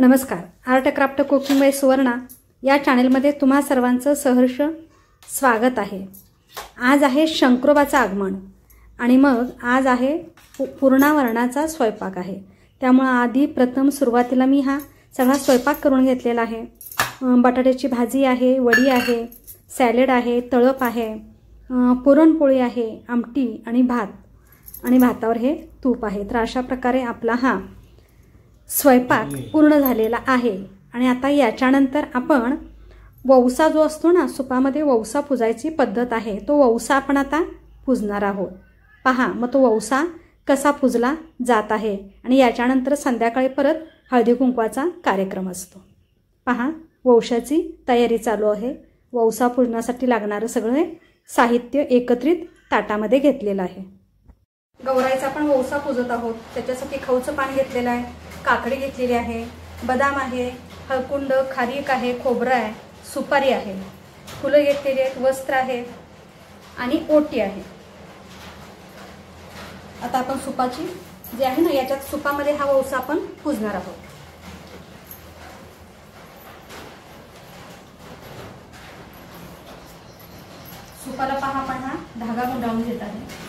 नमस्कार. Art craft cooking by Suvarna या चॅनलमध्ये तुम्हा सर्वांचं सहर्ष स्वागत आहे. आज आहे शंकरोबाचं आगमन आणि मग आज आहे पूर्णावरणाचा स्वयंपाक आहे. त्यामुळे आधी प्रथम सुरुवातीला मी हा सगळा स्वयंपाक करून घेतलेला आहे. बटाट्याची भाजी आहे, वडी आहे, सॅलेड आहे, तळप आहे, पुरणपोळी आहे, आमटी आणि भात आणि भातावर हे तूप आहे. तर अशा प्रकारे आपला हा स्वयंपाक पूर्ण झालेला आहे. आणि आता याच्यानंतर आपण वौसा जो असतो ना, सुपामध्ये वौसा पुजायची पद्धत आहे, तो वौसा आपण आता पुजणार आहोत. पहा मग तो वौसा कसा पुजला जात आहे. आणि याच्यानंतर संध्याकाळी परत हळदी कुंकवाचा कार्यक्रम असतो. पहा वौशाची तयारी चालू आहे. वौसा पुजण्यासाठी लागणारं सगळे साहित्य एकत्रित ताटामध्ये घेतलेलं आहे. गौराईचा आपण वौसा पुजत आहोत. त्याच्यासाठी खाऊचं पान घेतलेलं आहे, काकडी घेतलेली आहे, बदाम आहे, हळकुंड, खारीक आहे, खोबरं आहे, सुपारी आहे, फुलं घेतलेली आहेत, वस्त्र आहे आणि ओटी आहे. आता आपण सुपाची जे आहे ना, याच्यात सुपामध्ये हा वौसा आपण पुजणार आहोत. सुपाला पहा आपण हा धागा गुंडाळून घेत आहे.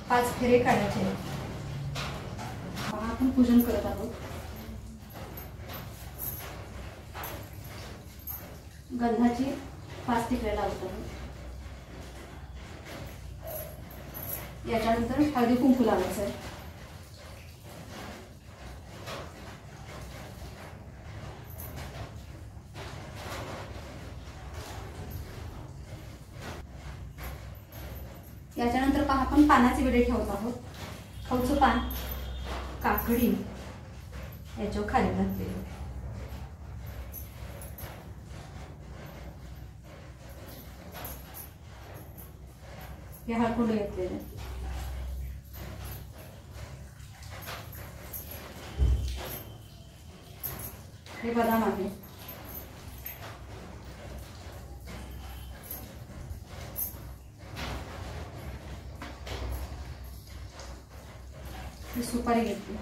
पाच फेरे काढायचे. आपण पूजन करत आहोत. गंधाची 5 टिकल्या लावत आहोत. याच्यानंतर हळदी कुंकू लावायचं आहे. याच्यानंतर पहा आपण पानाचे विडे ठेवत आहोत. खाऊचं पान, काकडी याच्यावर खाली घातलेली, हे हळकुंड घेतलेले, हे बदाम आहे, सुपारी घेतली,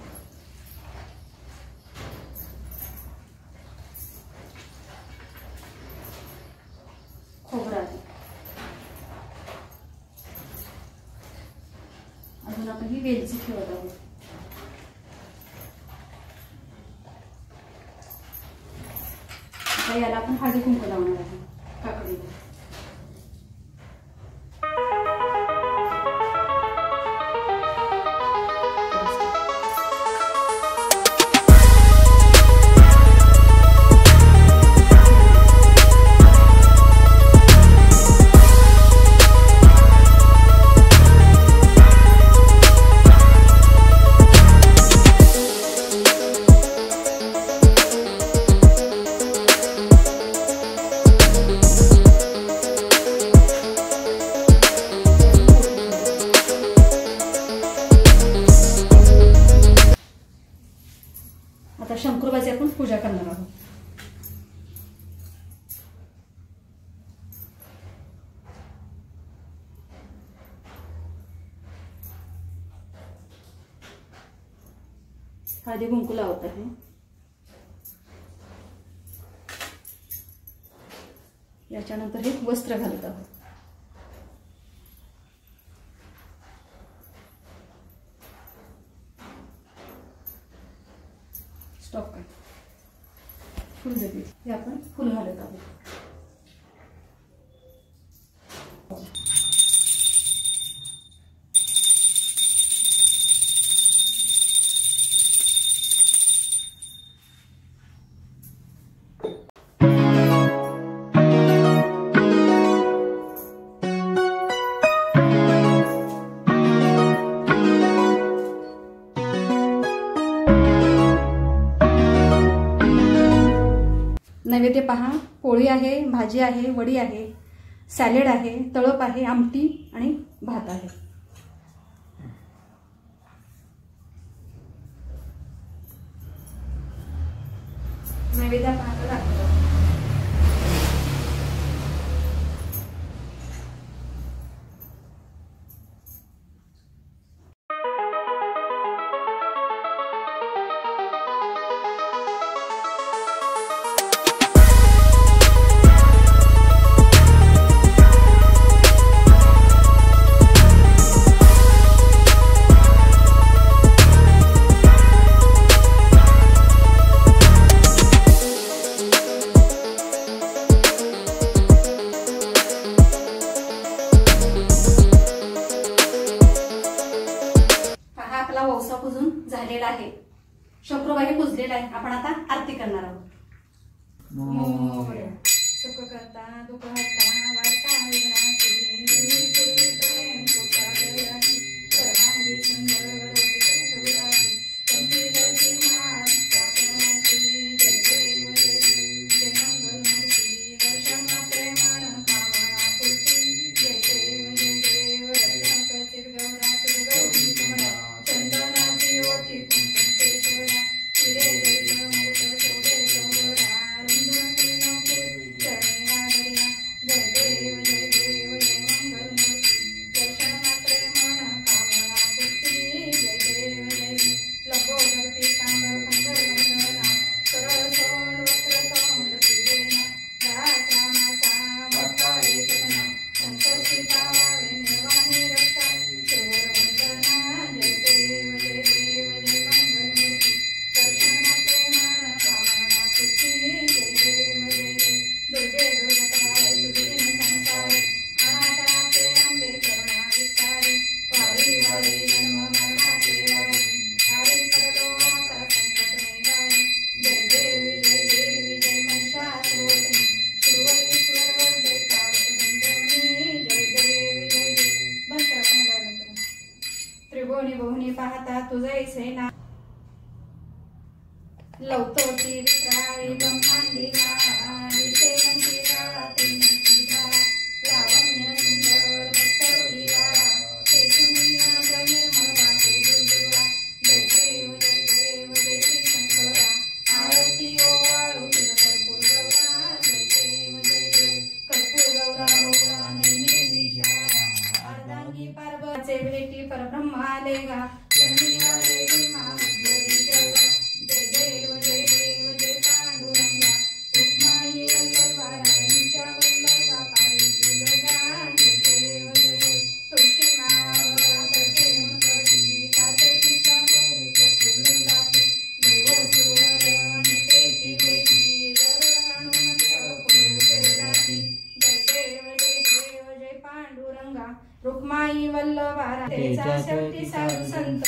खोबरं आहे. अजून आपण ही वेलची ठेवत आहोत. आता याला आपण हळदी कुंकू लावणार आहे काकडीला. आता शंकरोबाची आपण पूजा करणार आहोत. हळदी कुंकू लावत आहे. याच्यानंतर हे वस्त्र घालत आहोत. स्टॉप. फुल देते, हे आपण फुल घालत आहोत. नैवेद्य पहा, पोळी आहे, भाजी आहे, वडी आहे, सॅलेड आहे, तळप आहे, आमटी आणि भात आहे. नैवेद्य आपण आता दाखवतो. आहे. शंकरोबाही पुजलेला आहे. आपण आता आरती करणार आहोत. सुख करता दुःख हरता वार्ता विघ्नाची देवी पूर्वी प्रेम कोसागराची सर्वांगी सुंदर गौराची कंठीवरची माळ चाकराची जय देव जय जय मंगलमूर्ती दर्शन प्रेमान कामना पूर्ती जय देव जय देव रत्नाकचित गौरा गौरी कमला चंदनाची ओटी कुंकुम केशवरा हिरे जय मुकुट चौडे चौरा त्रिभुवनी बहुनी पाहता तुझैसे ना लवतोटी विक्राळी ब्रह्मांडी विषेवंती लावण्य सुंदर भक्तोलीला शेषुनिया जय निर्मळ वाटे दुर्दुवा जय देव जय देव जय श्री शंकरा आरती ओवाळू तुझ कर्पूर गौरा जय देव जय देव कर्पूर गौरा गौरा नेहमी विजया अर्धांगी पार्वतीचे भेटी परब्रह्म आले गा शनिवार देवी महाविद्यालय जय देव जय देव जय पांडुरंगा रुक्माई वल्लभाराणीच्या वल्लभा पायी तुझगा जय देव जय देव तुळशी माळा करते करती काचेची चांदोरी कस्तुरलाती देव सुवर नितेती देती हनुमंत पुढे राती जय देव जय देव जय पांडुरंगा रुक्माई वल्लभाराणीचा शेवटी साधू संत